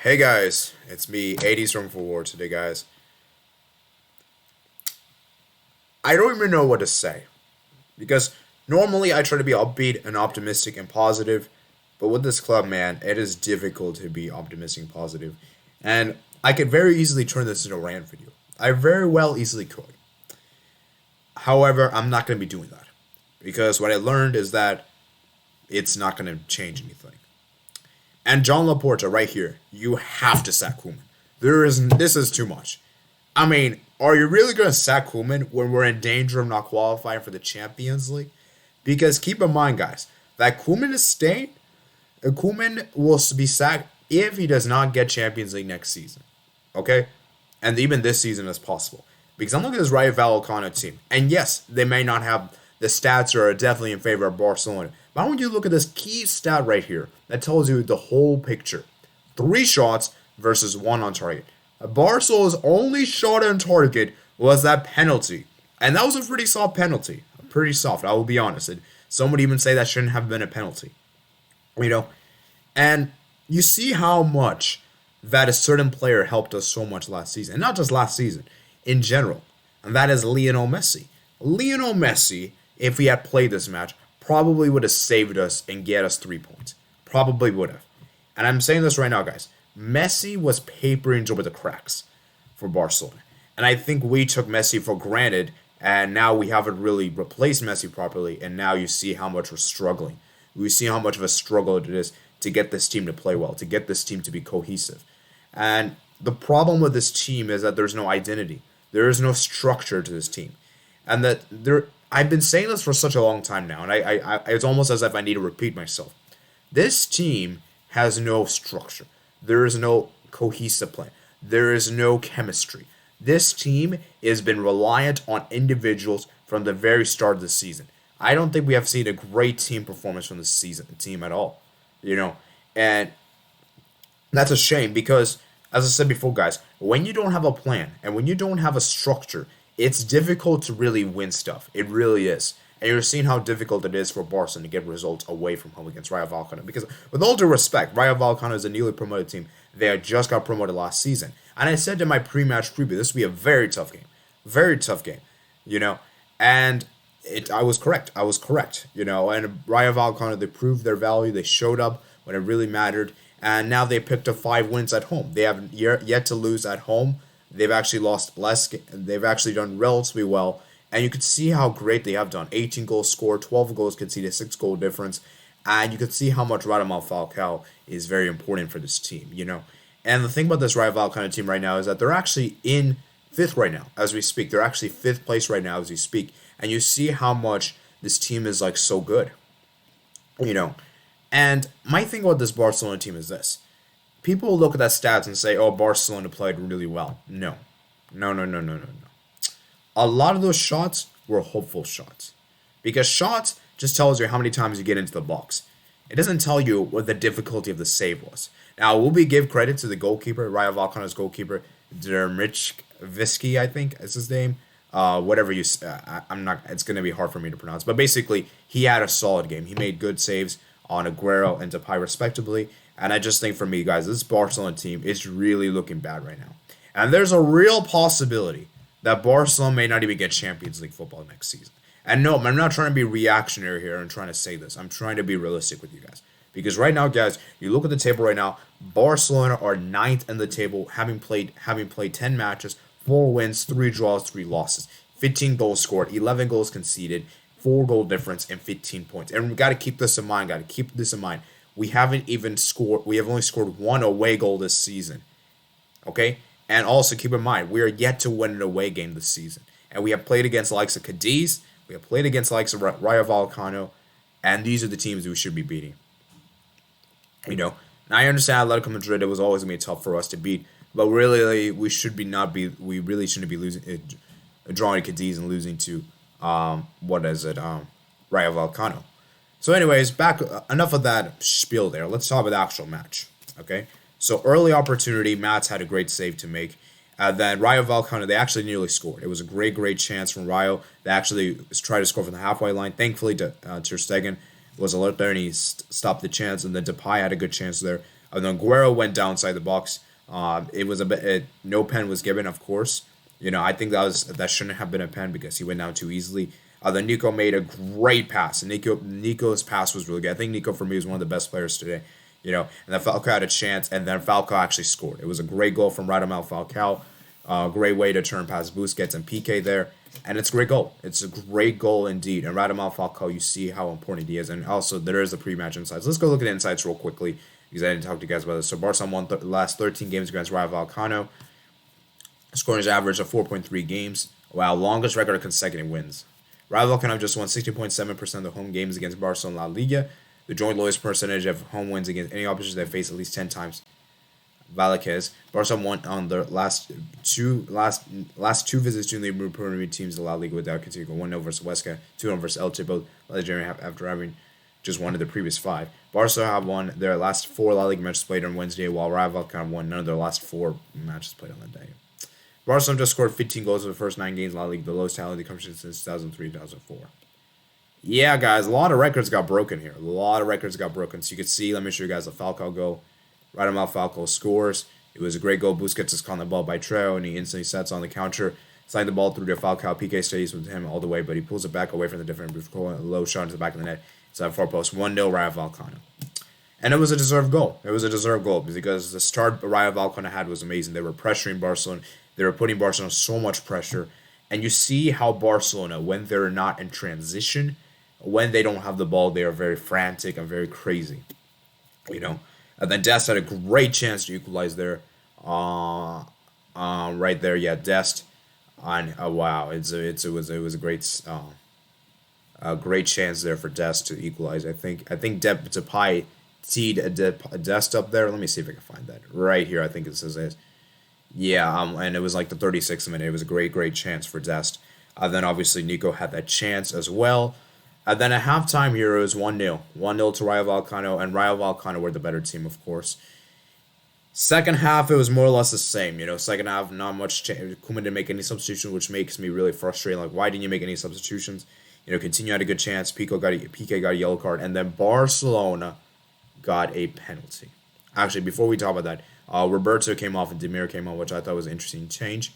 Hey guys, it's me, 80s from Forward today, guys. I don't even know what to say because normally I try to be upbeat and optimistic and positive, but with this club, man, it is difficult to be optimistic and positive. And I could very easily turn this into a rant video. I very well easily could. However, I'm not going to be doing that because what I learned is that it's not going to change anything. And John Laporta, right here, you have to sack Koeman. This is too much. I mean, are you really going to sack Koeman when we're in danger of not qualifying for the Champions League? Because keep in mind, guys, that Koeman is staying. Koeman will be sacked if he does not get Champions League next season. Okay? And even this season is possible. Because I'm looking at this Rayo Vallecano team. And yes, they may not have the stats are definitely in favor of Barcelona. But I want you to look at this key stat right here that tells you the whole picture. 3 shots versus 1 on target. Barcelona's only shot on target was that penalty. And that was a pretty soft penalty. Pretty soft, I will be honest. And some would even say that shouldn't have been a penalty. You know? And you see how much that a certain player helped us so much last season. And not just last season, in general. And that is Lionel Messi. Lionel Messi, if he had played this match, probably would have saved us and get us 3 points. Probably would have. And I'm saying this right now, guys. Messi was papering over the cracks for Barcelona. And I think we took Messi for granted, and now we haven't really replaced Messi properly, and now you see how much we're struggling. We see how much of a struggle it is to get this team to play well, to get this team to be cohesive. And the problem with this team is that there's no identity. There is no structure to this team. And that I've been saying this for such a long time now, and it's almost as if I need to repeat myself. This team has no structure. There is no cohesive plan. There is no chemistry. This team has been reliant on individuals from the very start of the season. I don't think we have seen a great team performance from this team at all. And that's a shame because, as I said before, guys, when you don't have a plan and when you don't have a structure, it's difficult to really win stuff. It really is. And you're seeing how difficult it is for Barcelona to get results away from home against Rayo Vallecano. Because, with all due respect, Rayo Vallecano is a newly promoted team. They had just got promoted last season. And I said in my pre-match preview, this would be a very tough game. Very tough game. And I was correct. And Rayo Vallecano, they proved their value. They showed up when it really mattered. And now they picked up 5 wins at home. They haven't yet to lose at home. They've actually lost less. They've actually done relatively well. And you can see how great they have done. 18 goals scored, 12 goals conceded, 6-goal difference. And you can see how much Rayo Vallecano is very important for this team, And the thing about this Rayo Vallecano team right now is that they're actually in 5th right now as we speak. They're actually 5th place right now as we speak. And you see how much this team is so good, And my thing about this Barcelona team is this. People look at that stats and say, oh, Barcelona played really well. No. No. A lot of those shots were hopeful shots. Because shots just tells you how many times you get into the box. It doesn't tell you what the difficulty of the save was. Now, will we give credit to the goalkeeper, Rayo Vallecano's goalkeeper, Dermichvisky, I think is his name. Whatever you say, I'm not. It's going to be hard for me to pronounce. But basically, he had a solid game. He made good saves on Aguero and Depay respectively. And I just think for me, guys, this Barcelona team is really looking bad right now. And there's a real possibility that Barcelona may not even get Champions League football next season. And no, I'm not trying to be reactionary here and trying to say this. I'm trying to be realistic with you guys. Because right now, guys, you look at the table right now, Barcelona are 9th in the table, having played 10 matches, 4 wins, 3 draws, 3 losses. 15 goals scored, 11 goals conceded, 4-goal difference, and 15 points. And we got to keep this in mind, We have only scored 1 away goal this season. Okay? And also keep in mind, we are yet to win an away game this season. And we have played against the likes of Cadiz, we have played against the likes of Rayo Vallecano, and these are the teams we should be beating. Now I understand Atletico Madrid, it was always going to be tough for us to beat, but really we really shouldn't be losing, drawing to Cadiz and losing to, Rayo Vallecano. So anyways, enough of that spiel there. Let's talk about the actual match, okay? So early opportunity, Mats had a great save to make. Then Rayo Vallecano, they actually nearly scored. It was a great chance from Rayo. They actually tried to score from the halfway line. Thankfully, Ter Stegen was alert there and he stopped the chance. And then Depay had a good chance there. And then Guerrero went down inside the box. It was a bit no pen was given, of course. I think that shouldn't have been a pen because he went down too easily. Then Nico made a great pass. And Nico's pass was really good. I think Nico for me was one of the best players today. And then Falcao had a chance, and then Falcao actually scored. It was a great goal from Radamel Falcao. Great way to turn past Busquets and Pique there. And it's a great goal. It's a great goal indeed. And Radamel Falcao, you see how important he is. And also, there is a pre-match insights. Let's go look at the insights real quickly because I didn't talk to you guys about this. So Barcelona won the last 13 games against Rayo Vallecano. Scoring average of 4.3 games. Wow, longest record of consecutive wins. Rayo Vallecano just won 60.7% of the home games against Barcelona La Liga. The joint lowest percentage of home wins against any opposition they faced at least 10 times. Vallecas. Barcelona won on their last two visits to the Premier teams in La Liga without conceding. 1-0 versus Huesca, 2-0 versus Elche, both legendary after having just won of the previous 5. Barca have won their last 4 La Liga matches played on Wednesday, while Rayo Vallecano won none of their last 4 matches played on that day. Barcelona just scored 15 goals in the first 9 games in La Liga, the lowest tally in the competition since 2003-2004. Yeah, guys, a lot of records got broken here. A lot of records got broken. So you can see, let me show you guys the Falcao goal. Radamel Falcao scores. It was a great goal. Busquets is caught on the ball by Treo, and he instantly sets on the counter. Sliding the ball through to Falcao. Pique stays with him all the way, but he pulls it back away from the defender before a low shot into the back of the net. It's at 4 post. 1-0 Rayo Vallecano. And it was a deserved goal. It was a deserved goal because the start Rayo Vallecano had was amazing. They were pressuring Barcelona. They were putting Barcelona so much pressure. And you see how Barcelona, when they're not in transition, when they don't have the ball, they are very frantic and very crazy. And then Dest had a great chance to equalize there. Right there, yeah, Dest. On wow, it was a great chance there for Dest to equalize. I think Depay teed a Dest up there. Let me see if I can find that right here. I think it says it. Yeah, and it was like the 36th minute. It was a great chance for Dest. Then obviously Nico had that chance as well. And then at halftime here, it was 1-0. 1-0 to Rayo Vallecano, and Rayo Vallecano were the better team, of course. Second half, it was more or less the same. Second half, not much change. Koeman didn't make any substitutions, which makes me really frustrated. Like, why didn't you make any substitutions? Continue had a good chance. Pique got a yellow card, and then Barcelona got a penalty. Actually, before we talk about that, Roberto came off and Demir came on, which I thought was an interesting change.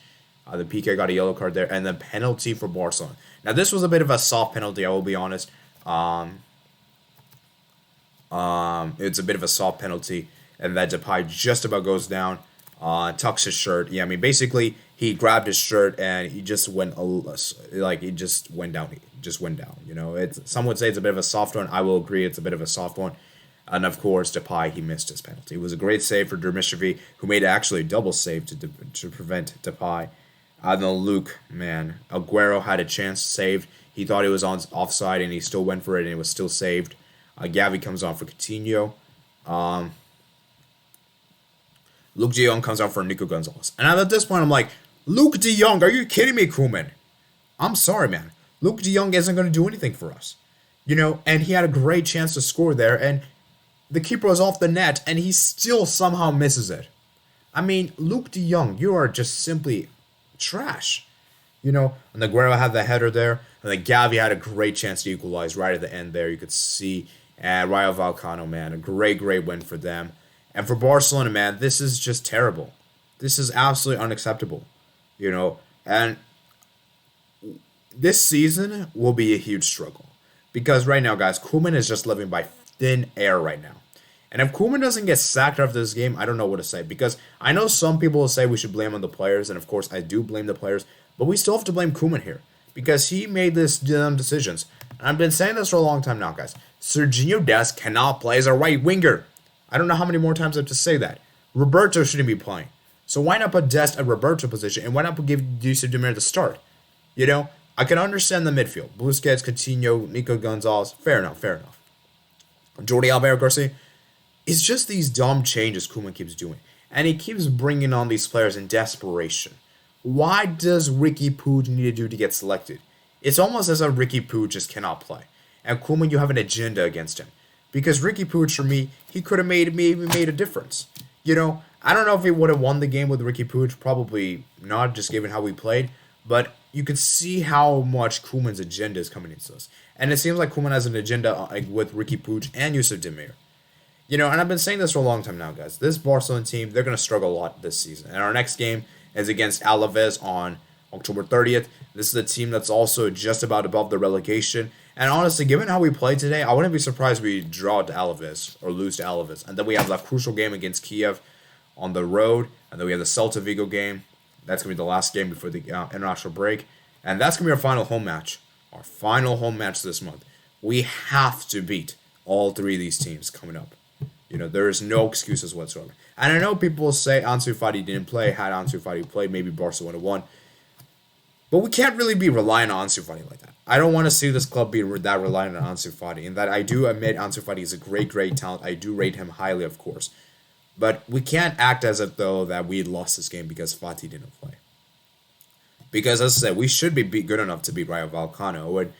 The Pique got a yellow card there, and then penalty for Barcelona. Now, this was a bit of a soft penalty, I will be honest. It's a bit of a soft penalty, and that Depay just about goes down, tucks his shirt. Yeah, I mean, basically, he grabbed his shirt, and he just went down. He just went down, Some would say it's a bit of a soft one. I will agree it's a bit of a soft one. And, of course, Depay, he missed his penalty. It was a great save for Dermishevi, who made actually a double save to prevent Depay. Then Luke, man, Aguero had a chance saved. He thought it was offside, and he still went for it, and it was still saved. Gavi comes on for Coutinho. Luke de Jong comes on for Nico Gonzalez. And at this point, I'm like, Luke de Jong, are you kidding me, Koeman? I'm sorry, man. Luke de Jong isn't going to do anything for us. And he had a great chance to score there, and the keeper was off the net, and he still somehow misses it. I mean, Luke de Jong, you are just simply trash. And the Guerrero had the header there, and then Gavi had a great chance to equalize right at the end there. You could see, and Rayo Vallecano, man, a great win for them. And for Barcelona, man, this is just terrible. This is absolutely unacceptable. And this season will be a huge struggle. Because right now, guys, Koeman is just living by thin air right now. And if Koeman doesn't get sacked after this game, I don't know what to say. Because I know some people will say we should blame on the players. And of course, I do blame the players. But we still have to blame Koeman here. Because he made these dumb decisions. And I've been saying this for a long time now, guys. Serginho Dest cannot play as a right winger. I don't know how many more times I have to say that. Roberto shouldn't be playing. So why not put Dest at Roberto position? And why not give Yusuf Demir the start? I can understand the midfield. Busquets, Coutinho, Nico Gonzalez. Fair enough. Jordi Alba Garcia. It's just these dumb changes Koeman keeps doing. And he keeps bringing on these players in desperation. Why does Ricky Puig need to do to get selected? It's almost as if Ricky Puig just cannot play. And Koeman, you have an agenda against him. Because Ricky Puig, for me, he could have maybe made a difference. I don't know if he would have won the game with Ricky Puig. Probably not, just given how we played. But you could see how much Koeman's agenda is coming into this. And it seems like Koeman has an agenda with Ricky Puig and Yusuf Demir. And I've been saying this for a long time now, guys. This Barcelona team, they're going to struggle a lot this season. And our next game is against Alaves on October 30th. This is a team that's also just about above the relegation. And honestly, given how we played today, I wouldn't be surprised if we draw to Alaves or lose to Alaves. And then we have that crucial game against Kiev on the road. And then we have the Celta Vigo game. That's going to be the last game before the international break. And that's going to be our final home match. Our final home match this month. We have to beat all three of these teams coming up. There is no excuses whatsoever. And I know people will say Ansu Fati didn't play. Had Ansu Fati played, maybe Barcelona won. But we can't really be relying on Ansu Fati like that. I don't want to see this club be that reliant on Ansu Fati. And that I do admit Ansu Fati is a great, great talent. I do rate him highly, of course. But we can't act as if, though, that we lost this game because Fati didn't play. Because, as I said, we should be good enough to beat Rayo Vallecano.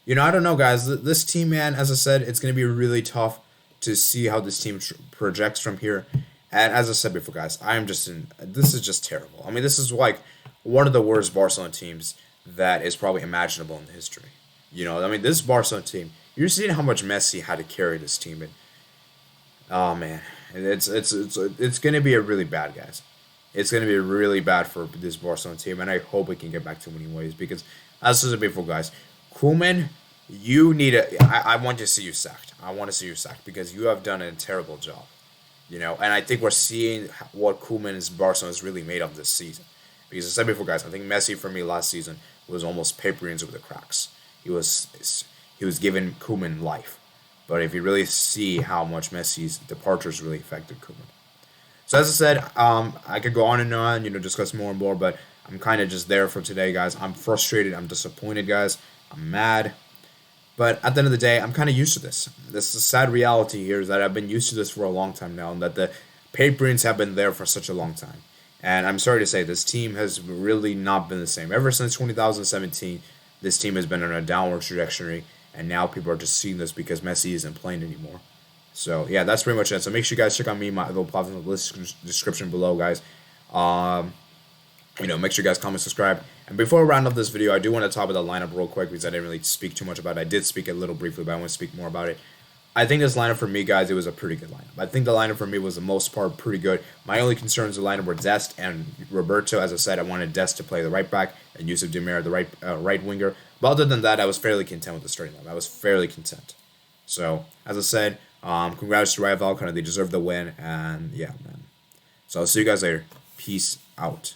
And, I don't know, guys. This team, man, as I said, it's going to be really tough to see how this team projects from here. And as I said before, guys, this is just terrible. I mean, this is like one of the worst Barcelona teams that is probably imaginable in history. This Barcelona team, you're seeing how much Messi had to carry this team. And, oh, man. It's going to be a really bad, guys. It's going to be really bad for this Barcelona team, and I hope we can get back to winning ways because, as I said before, guys, Koeman, I want to see you sacked. I want to see you sacked because you have done a terrible job. And I think we're seeing what Koeman's Barcelona is really made of this season. Because I said before, guys, I think Messi for me last season was almost papering over the cracks. He was giving Koeman life. But if you really see how much Messi's departures really affected Koeman. So as I said, I could go on and on, discuss more and more, but I'm kind of just there for today, guys. I'm frustrated. I'm disappointed, guys. I'm mad. But at the end of the day, I'm kind of used to this. This is a sad reality here is that I've been used to this for a long time now and that the paperings have been there for such a long time. And I'm sorry to say, this team has really not been the same. Ever since 2017, this team has been on a downward trajectory, and now people are just seeing this because Messi isn't playing anymore. So, yeah, that's pretty much it. So make sure you guys check out me, my little platform in the description below, guys. Make sure you guys comment, subscribe. And before I round up this video, I do want to talk about the lineup real quick because I didn't really speak too much about it. I did speak a little briefly, but I want to speak more about it. I think this lineup for me, guys, it was a pretty good lineup. I think the lineup for me was the most part pretty good. My only concerns with the lineup were Dest and Roberto. As I said, I wanted Dest to play the right back and Yusuf Demir the right winger. But other than that, I was fairly content with the starting lineup. I was fairly content. So, as I said, congrats to Rayo Vallecano. They deserve the win. And, yeah, man. So, I'll see you guys later. Peace out.